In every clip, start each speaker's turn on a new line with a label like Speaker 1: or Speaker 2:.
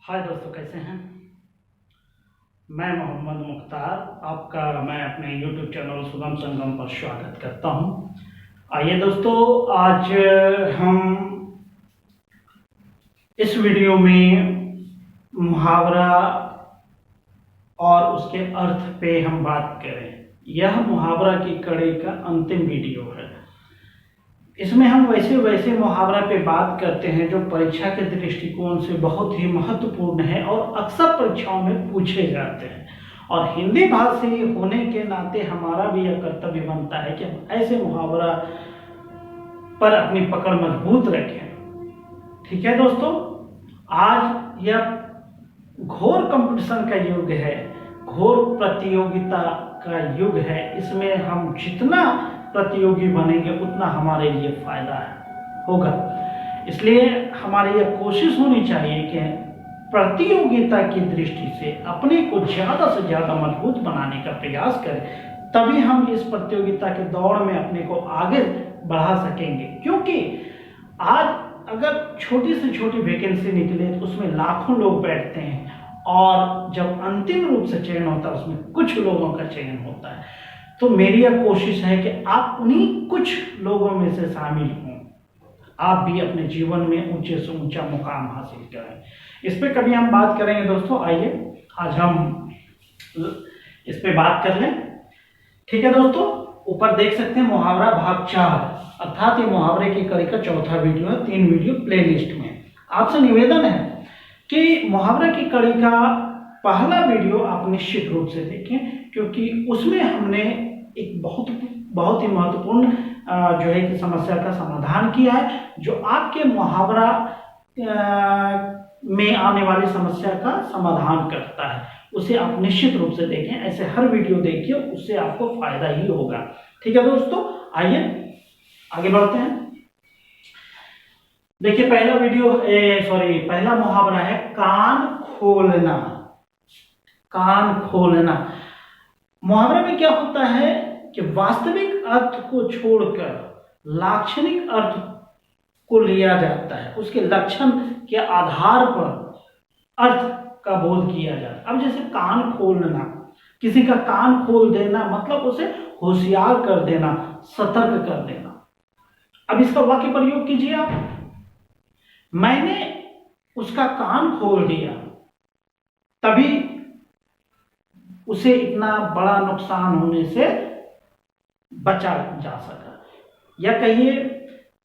Speaker 1: हाय दोस्तों, कैसे हैं। मैं मोहम्मद मुख्तार आपका मैं अपने YouTube चैनल शुभम संगम पर स्वागत करता हूं। आइए दोस्तों, आज हम इस वीडियो में मुहावरा और उसके अर्थ पे हम बात करें। यह मुहावरा की कड़ी का अंतिम वीडियो है। इसमें हम वैसे मुहावरा पे बात करते हैं जो परीक्षा के दृष्टिकोण से बहुत ही महत्वपूर्ण है और अक्सर परीक्षाओं में पूछे जाते हैं। और हिंदी भाषी होने के नाते हमारा भी यह कर्तव्य बनता है कि हम ऐसे मुहावरा पर अपनी पकड़ मजबूत रखें। ठीक है दोस्तों, आज यह घोर कंपटीशन का युग है, घोर प्रतियोगिता का युग है। इसमें हम जितना प्रतियोगी बनेंगे उतना हमारे लिए फायदा होगा। इसलिए हमारी यह कोशिश होनी चाहिए कि प्रतियोगिता की दृष्टि से अपने को ज़्यादा से ज़्यादा मजबूत बनाने का प्रयास करें, तभी हम इस प्रतियोगिता के दौड़ में अपने को आगे बढ़ा सकेंगे। क्योंकि आज अगर छोटी से छोटी वैकेंसी निकले तो उसमें लाखों लोग बैठते हैं और जब अंतिम रूप से चयन होता है उसमें कुछ लोगों का चयन होता है। तो मेरी यह कोशिश है कि आप उन्हीं कुछ लोगों में से शामिल हों, आप भी अपने जीवन में ऊंचे से ऊंचा मुकाम हासिल करें। इस पे कभी हम बात करेंगे दोस्तों। आइए आज हम इस पे बात कर लें। ठीक है दोस्तों, ऊपर देख सकते हैं मुहावरा भाग 4, अर्थात ये मुहावरे की कड़ी का चौथा वीडियो है, 3 वीडियो प्लेलिस्ट में। आपसे निवेदन है कि मुहावरे की कड़ी का पहला वीडियो आप निश्चित रूप से देखें, क्योंकि उसमें हमने एक बहुत ही महत्वपूर्ण जो है कि समस्या का समाधान किया है, जो आपके मुहावरा में आने वाली समस्या का समाधान करता है। उसे आप निश्चित रूप से देखें, ऐसे हर वीडियो देखिए, उससे आपको फायदा ही होगा। ठीक है दोस्तों, आइए आगे बढ़ते हैं। देखिए पहला मुहावरा है कान खोलना। कान खोलना मुहावरे में क्या होता है कि वास्तविक अर्थ को छोड़कर लाक्षणिक अर्थ को लिया जाता है, उसके लक्षण के आधार पर अर्थ का बोध किया जाता है। अब जैसे कान खोलना, किसी का कान खोल देना मतलब उसे होशियार कर देना, सतर्क कर देना। अब इसका वाक्य प्रयोग कीजिए आप, मैंने उसका कान खोल दिया तभी उसे इतना बड़ा नुकसान होने से बचा जा सका। या कहिए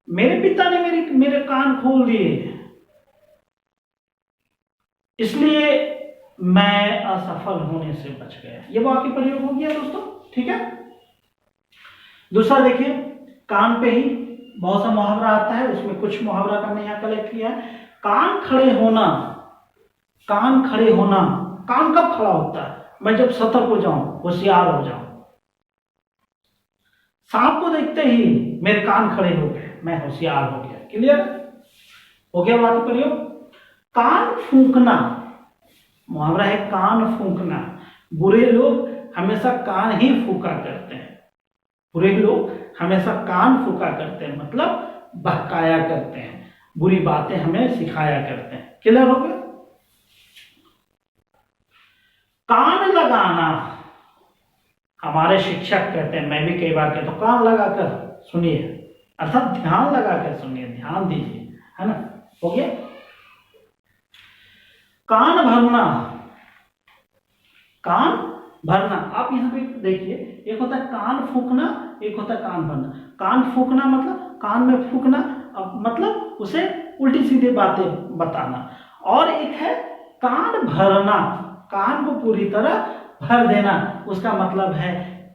Speaker 1: मेरे पिता ने मेरे कान खोल दिए इसलिए मैं असफल होने से बच गया। ये वाक्य प्रयोग हो गया दोस्तों। ठीक है, दूसरा देखिए, कान पे ही बहुत सा मुहावरा आता है, उसमें कुछ मुहावरा का मैं यहाँ कलेक्ट किया है। कान खड़े होना। कान खड़े होना, कान कब खड़ा होता है? मैं जब सतर्क हो जाऊं, होशियार हो जाऊं। सांप को देखते ही मेरे कान खड़े हो गए, मैं होशियार हो गया। क्लियर हो गया वाक्य प्रयोग। कान फूंकना मुहावरा है, कान फूंकना। बुरे लोग हमेशा कान ही फूंका करते हैं। बुरे लोग हमेशा कान फूंका करते हैं, मतलब बहकाया करते हैं, बुरी बातें हमें सिखाया करते हैं। क्लियर हो गया। कान लगाना, हमारे शिक्षक कहते हैं, मैं भी कई बार कहता हूं, कान लगाकर सुनिए, अर्थात ध्यान लगाकर सुनिए, ध्यान दीजिए, है ना। हो गया। कान भरना। कान भरना, आप यहां पे देखिए, एक होता है कान फूंकना, एक होता है कान भरना। कान फूंकना मतलब कान में फूंकना, मतलब उसे उल्टी सीधी बातें बताना। और एक है कान भरना, कान को पूरी तरह भर देना, उसका मतलब है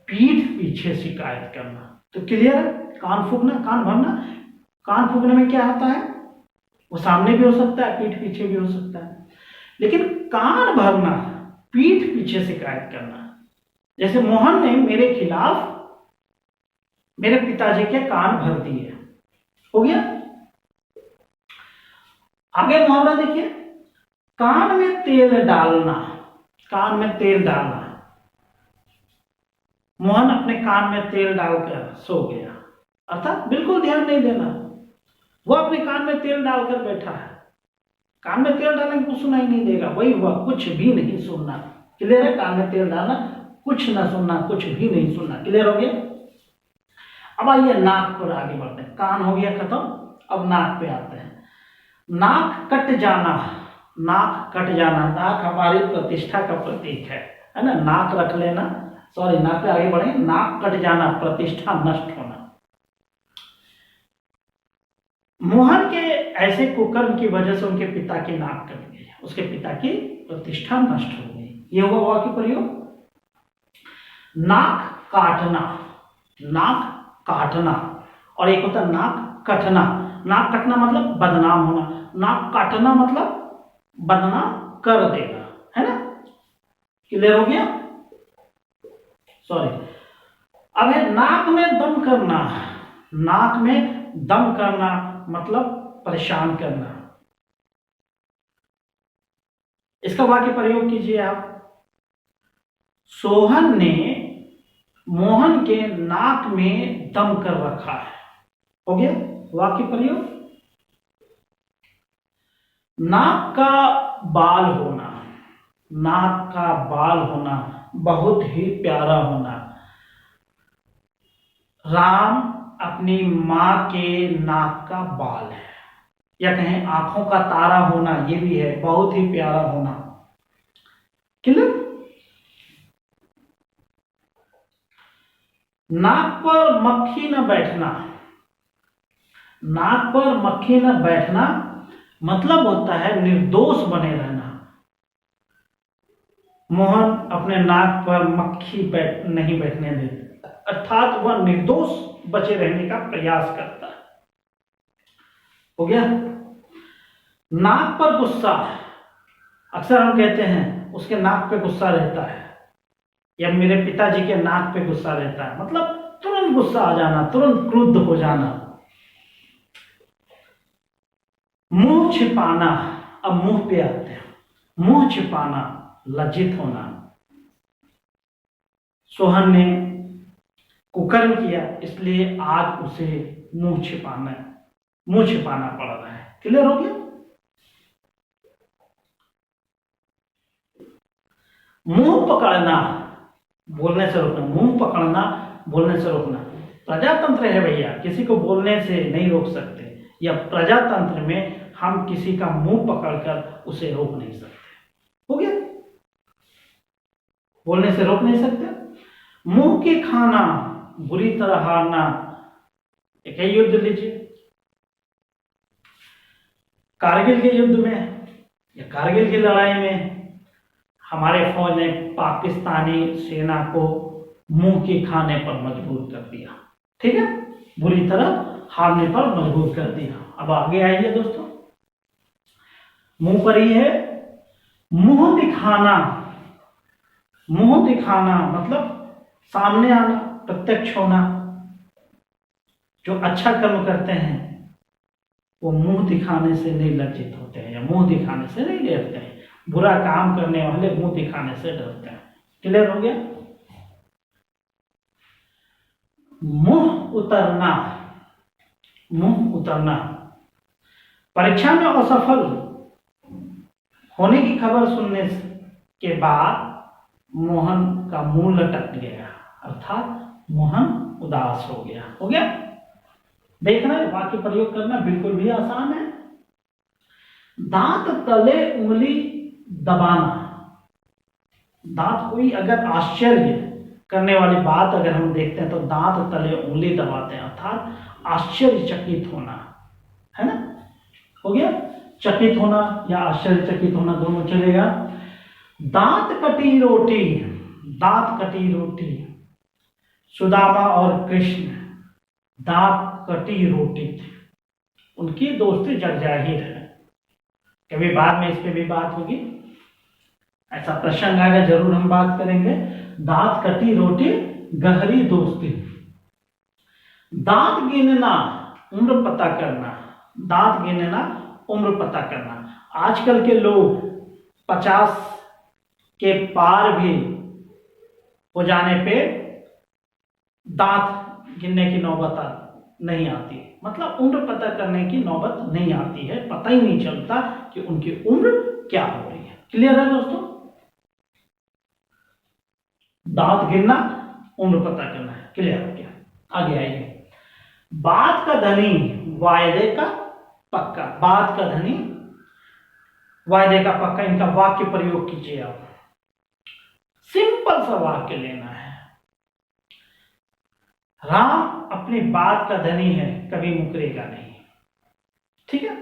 Speaker 1: पीठ पीछे शिकायत करना। तो क्लियर है, कान फूंकना, कान भरना। कान फूंकने में क्या होता है, वो सामने भी हो सकता है, पीठ पीछे भी हो सकता है। लेकिन कान भरना, पीठ पीछे शिकायत करना। जैसे मोहन ने मेरे खिलाफ मेरे पिताजी के कान भर दिए। हो गया। आगे मुहावरा देखिए, कान में तेल डालना। कान में तेल डालना, मोहन अपने कान में तेल डालकर सो गया, अर्थात बिल्कुल ध्यान नहीं देना, वो अपने कान में तेल डालकर बैठा है, कान में तेल डालने कुछ सुनाई नहीं देगा, वही हुआ, कुछ भी नहीं सुनना। क्लियर है? कान में तेल डालना, कुछ ना सुनना, कुछ भी नहीं सुनना। क्लियर हो गया? अब आइए नाक पर आगे बढ़ते हैं। कान हो गया खत्म, अब नाक पे आते हैं। नाक कट जाना, नाक कट जाना, नाक हमारी प्रतिष्ठा का प्रतीक है ना? नाक रख लेना, सॉरी नाक पे आगे बढ़े। नाक कट जाना, प्रतिष्ठा नष्ट होना। मोहन के ऐसे कुकर्म की वजह से उनके पिता की नाक कट गई, उसके पिता की प्रतिष्ठा नष्ट हो गई। ये हुआ वाक्य प्रयोग। नाक काटना, नाक काटना, और एक होता है नाक कटना। नाक कटना मतलब बदनाम होना, नाक काटना मतलब बदनाम कर देना, है ना? क्लियर हो गया? सॉरी, अब है नाक में दम करना। नाक में दम करना मतलब परेशान करना। इसका वाक्य प्रयोग कीजिए आप। सोहन ने मोहन के नाक में दम कर रखा है। हो गया वाक्य प्रयोग। नाक का बाल होना, नाक का बाल होना, बहुत ही प्यारा होना। राम अपनी मां के नाक का बाल है, या कहें आंखों का तारा होना, ये भी है, बहुत ही प्यारा होना। क्लियर? नाक पर मक्खी न बैठना, नाक पर मक्खी न बैठना मतलब होता है निर्दोष बने रहना। मोहन अपने नाक पर मक्खी नहीं बैठने देता, अर्थात वह निर्दोष बचे रहने का प्रयास करता है। हो गया? नाक पर गुस्सा, अक्सर हम कहते हैं उसके नाक पे गुस्सा रहता है, या मेरे पिताजी के नाक पे गुस्सा रहता है, मतलब तुरंत गुस्सा आ जाना, तुरंत क्रुद्ध हो जाना। मुंह छिपाना, अब मुंह पे आते हैं। मुंह छिपाना, लज्जित होना। सोहन ने कुकर्म किया, इसलिए आज उसे मुंह छिपाना पड़ रहा है। क्लियर हो गया? मुंह पकड़ना, बोलने से रोकना। मुंह पकड़ना, बोलने से रोकना। प्रजातंत्र है भैया, किसी को बोलने से नहीं रोक सकते, या प्रजातंत्र में हम किसी का मुंह पकड़कर उसे रोक नहीं सकते। हो गया? बोलने से रोक नहीं सकते। मुंह के खाना, बुरी तरह हारना। एक ही युद्ध लीजिए, कारगिल के युद्ध में या कारगिल की लड़ाई में हमारे फौज ने पाकिस्तानी सेना को मुंह के खाने पर मजबूर कर दिया। ठीक है? बुरी तरह हारने पर मजबूर कर दिया। अब आगे आइए दोस्तों, मुंह पर ही है। मुंह दिखाना, मुंह दिखाना मतलब सामने आना, प्रत्यक्ष होना। जो अच्छा कर्म करते हैं वो मुंह दिखाने से नहीं लज्जित होते हैं, या मुंह दिखाने से नहीं डरते हैं। बुरा काम करने वाले मुंह दिखाने से डरते हैं। क्लियर हो गया? मुंह उतरना, मुंह उतरना। परीक्षा में असफल होने की खबर सुनने के बाद मोहन का मुंह लटक गया, अर्थात मोहन उदास हो गया। हो गया? देखना है, वाक्य प्रयोग करना बिल्कुल भी आसान है। दांत तले उंगली दबाना। दांत, कोई अगर आश्चर्य करने वाली बात अगर हम देखते हैं तो दांत तले उंगली दबाते हैं, अर्थात आश्चर्यचकित होना, है ना? हो गया? चकित होना या आश्चर्यचकित होना दोनों चलेगा। दांत कटी रोटी, दांत कटी रोटी। सुदामा और कृष्ण दांत कटी रोटी थे, उनकी दोस्ती जग जाहिर है। कभी बाद में इस पे भी बात होगी, ऐसा प्रसंग आएगा, जरूर हम बात करेंगे। दांत कटी रोटी, गहरी दोस्ती। दांत गिनना, उम्र पता करना। दांत गिनना, उम्र पता करना। आजकल के लोग 50 के पार भी हो जाने पे दांत गिनने की नौबत नहीं आती, मतलब उम्र पता करने की नौबत नहीं आती है, पता ही नहीं चलता कि उनकी उम्र क्या हो रही है। क्लियर है दोस्तों? दांत गिनना उम्र पता करना है, क्लियर हो गया। आगे आइए, बात का धनी वायदे का पक्का। बात का धनी वायदे का पक्का, इनका वाक्य प्रयोग कीजिए आप। सिंपल सा वाक्य लेना है। राम अपनी बात का धनी है, कभी मुकरेगा नहीं। ठीक है,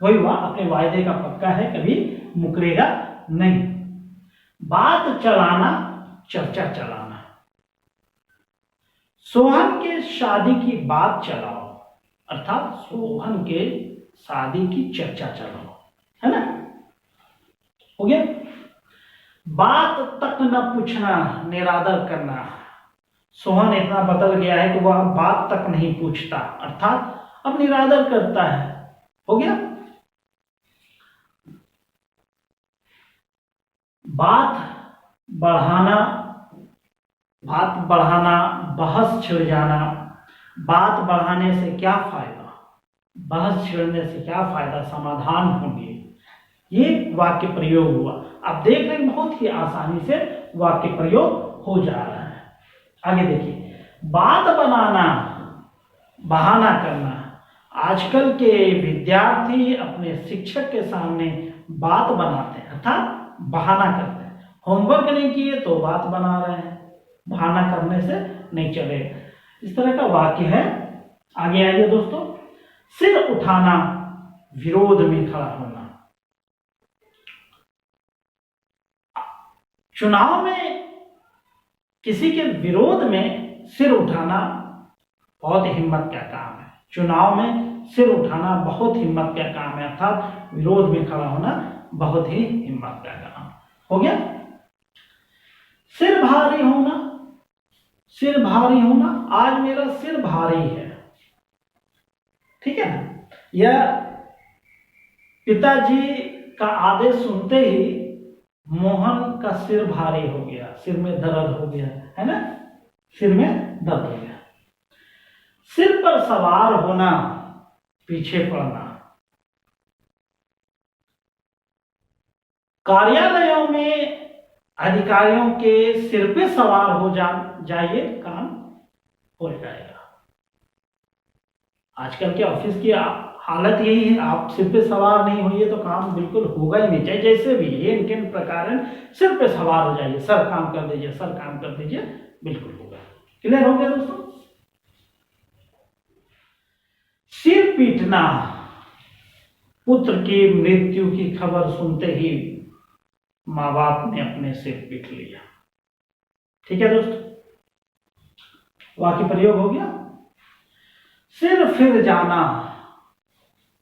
Speaker 1: वही हुआ, अपने वायदे का पक्का है, कभी मुकरेगा नहीं। बात चलाना, चर्चा चलाना। सोहन के शादी की बात चलाओ, अर्थात सोहन के शादी की चर्चा चलाओ, है ना? हो गया। बात तक न पूछना, निरादर करना। सोहन इतना बदल गया है कि वह अब बात तक नहीं पूछता, अर्थात अब निरादर करता है। हो गया। बात बढ़ाना, बहस छिड़ जाना। बात बढ़ाने से क्या फायदा, बहस छिड़ने से क्या फायदा, समाधान होंगे। ये वाक्य प्रयोग हुआ। आप देख रहे हैं बहुत ही आसानी से वाक्य प्रयोग हो जा रहा है। आगे देखिए, बात बनाना, बहाना करना। आजकल के विद्यार्थी अपने शिक्षक के सामने बात बनाते हैं, अर्थात बहाना करते हैं। होमवर्क नहीं किए तो बात बना रहे हैं, बहाना करने से नहीं चलेगा। इस तरह का वाक्य है। आगे आइए दोस्तों, सिर उठाना, विरोध में खड़ा होना। चुनाव में किसी के विरोध में सिर उठाना बहुत हिम्मत का काम है। चुनाव में सिर उठाना बहुत हिम्मत का काम है, अर्थात विरोध में खड़ा होना बहुत ही हिम्मत का काम। हो गया। सिर भारी होना, सिर भारी होना, आज मेरा सिर भारी है। ठीक है ना? यह पिताजी का आदेश सुनते ही मोहन का सिर भारी हो गया, सिर में दर्द हो गया, है ना? सिर में दर्द हो गया। सिर पर सवार होना, पीछे पड़ना। कार्यालयों में अधिकारियों के सिर पे सवार हो जाइए, काम हो जाएगा। आजकल के ऑफिस की हालत यही है, आप सिर पे सवार नहीं होइए तो काम बिल्कुल होगा ही नहीं, चाहे जैसे भी ये इनके प्रकार सिर पे सवार हो जाइए, सर काम कर दीजिए, सर काम कर दीजिए, बिल्कुल होगा। क्लियर हो गया दोस्तों? सिर पीटना, पुत्र की मृत्यु की खबर सुनते ही माँ बाप ने अपने सिर पीट लिया। ठीक है दोस्तों, वाक्य प्रयोग हो गया। सिर फिर जाना,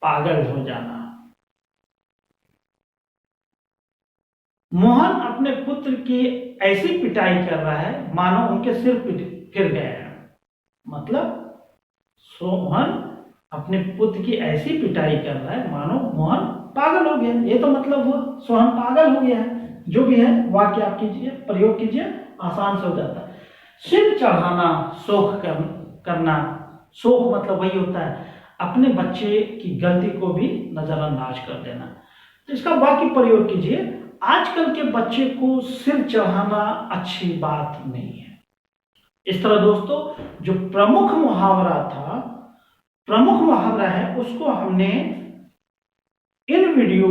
Speaker 1: पागल हो जाना। मोहन अपने पुत्र की ऐसी पिटाई कर रहा है मानो उनके सिर फिर गए हैं। मतलब सोहन अपने पुत्र की ऐसी पिटाई कर रहा है मानो मोहन पागल हो गया। ये तो मतलब हुआ सोहन पागल हो गया है। जो भी है वाक्य आप कीजिए, प्रयोग कीजिए, आसान से हो जाता है। सिर चढ़ाना, शोक करना। शोक मतलब वही होता है अपने बच्चे की गलती को भी नजरअंदाज कर देना। तो इसका वाक्य प्रयोग कीजिए। आजकल के बच्चे को सिर चढ़ाना अच्छी बात नहीं है। इस तरह दोस्तों जो प्रमुख मुहावरा है उसको हमने इन वीडियो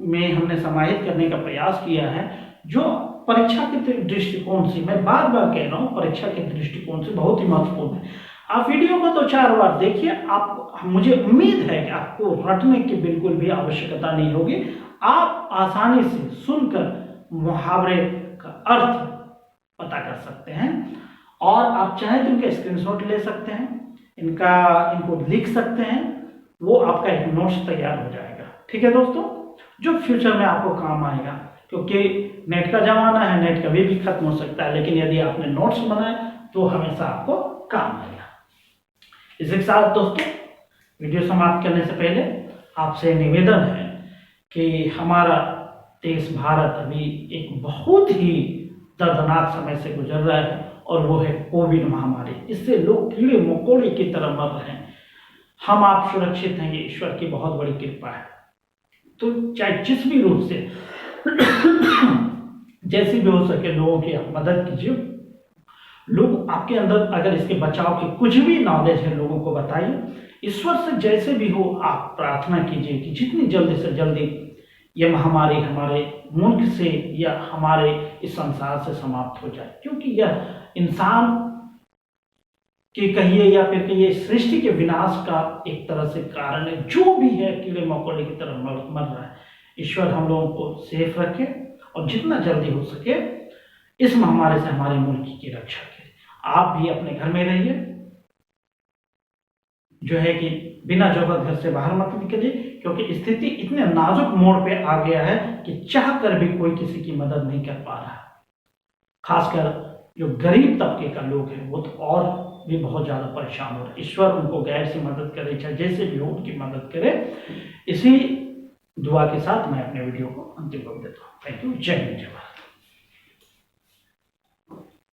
Speaker 1: में हमने समाहित करने का प्रयास किया है, जो परीक्षा के दृष्टिकोण से, मैं बार बार कह रहा हूं, परीक्षा के दृष्टिकोण से बहुत ही महत्वपूर्ण है। आप वीडियो को तो 4 बार देखिए, आप, मुझे उम्मीद है कि आपको रटने की बिल्कुल भी आवश्यकता नहीं होगी। आप आसानी से सुनकर मुहावरे का अर्थ पता कर सकते हैं, और आप चाहे तो इनका स्क्रीनशॉट ले सकते हैं, इनको लिख सकते हैं, वो आपका एक नोट्स तैयार हो जाएगा। ठीक है दोस्तों, जो फ्यूचर में आपको काम आएगा, क्योंकि नेट का जमाना है, नेट कभी भी खत्म हो सकता है, लेकिन यदि आपने नोट्स बनाए तो हमेशा आपको काम आएगा। इसके साथ दोस्तों वीडियो समाप्त करने से पहले आपसे निवेदन है कि हमारा देश भारत अभी एक बहुत ही दर्दनाक समय से गुजर रहा है, और वो है कोविड महामारी। इससे लोग कीड़े मकोड़े की तरह मर रहे हैं। हम आप सुरक्षित हैं, ये ईश्वर की बहुत बड़ी कृपा है। तो चाहे जिस भी रूप से जैसी भी हो सके लोगों की आप मदद कीजिए। लोग आपके अंदर अगर इसके बचाव की कुछ भी नॉलेज है लोगों को बताइए। ईश्वर से जैसे भी हो आप प्रार्थना कीजिए कि जितनी जल्दी से जल्दी ये महामारी हमारे मुल्क से या हमारे इस संसार से समाप्त हो जाए, क्योंकि यह इंसान कि कहिए या फिर कहिए सृष्टि के विनाश का एक तरह से कारण है। जो भी है कीड़े मकोड़े की तरह मर रहा है। ईश्वर हम लोगों को सेफ रखे और जितना जल्दी हो सके इस महामारी से हमारे मुल्क की रक्षा करे। आप भी अपने घर में रहिए, जो है कि बिना जरूरत घर से बाहर मत निकलिए, क्योंकि स्थिति इतने नाजुक मोड़ पे आ गया है कि चाह कर भी कोई किसी की मदद नहीं कर पा रहा है। खासकर जो गरीब तबके का लोग हैं वो तो और भी बहुत ज्यादा परेशान हो रहे हैं। ईश्वर उनको गैर से मदद करे, चाहे जैसे भी हो उनकी मदद करे। इसी दुआ के साथ मैं अपने वीडियो को अंतिम रूप देता हूँ। Thank you. जय हिंद, जय भारत।